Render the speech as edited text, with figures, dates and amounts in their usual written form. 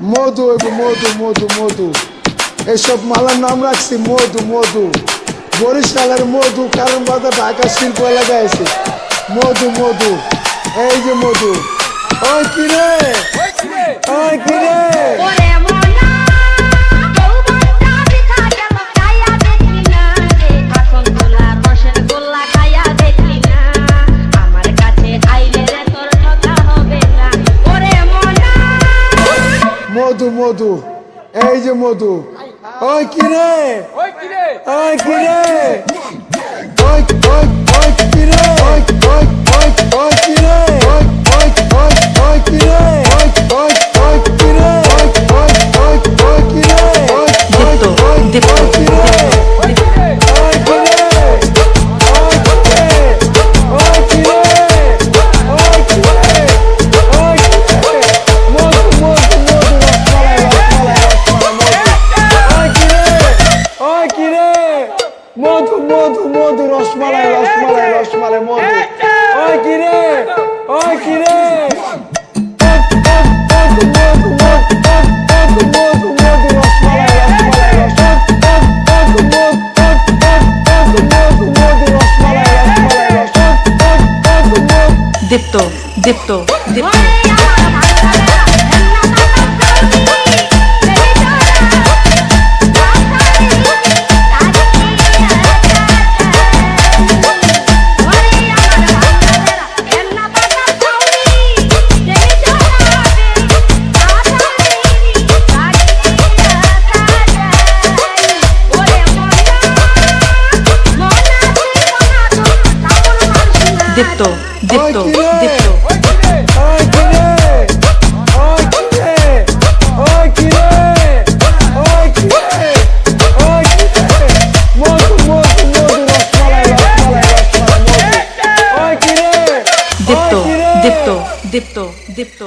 মধু মধু মধু মধু এসব মালার নাম রাখছি মধু মধু। বরিশালের মধু, কারণ বাজার ঢাকা শিল্প এলাকায় আছে মধু মধু। এই যে মধু। ওই কিরে ওই কিরে মধু মধু। এই যে মধু। ওই কিরে ওই কিরে ওই কিরে ওই ওই ওই কিরে ওই ওই ওই ওই কিরে ওই ওই ওই ওই কিরে ওই ওই ওই কিরে ওই ওই ওই ওই কিরে ওই ওই ওই কিরে মধু মধু মধু রসমালাই রসমালাই রসমালাই মধু। ওই কিরে ওই কিরে মধু মধু মধু মধু মধু রসমালাই রসমালাই মধু মধু মধু মধু রসমালাই রসমালাই দীপ্ত দীপ্ত দীপ্ত দীপ্ত দীপ্ত দীপ্ত ওই কিরে ওই কিরে ওই কিরে ওই কিরে ওই কিরে মধু মধু মধু রসমালাই রসমালাই রসমালাই মধু। ওই কিরে দীপ্ত দীপ্ত দীপ্ত দীপ্ত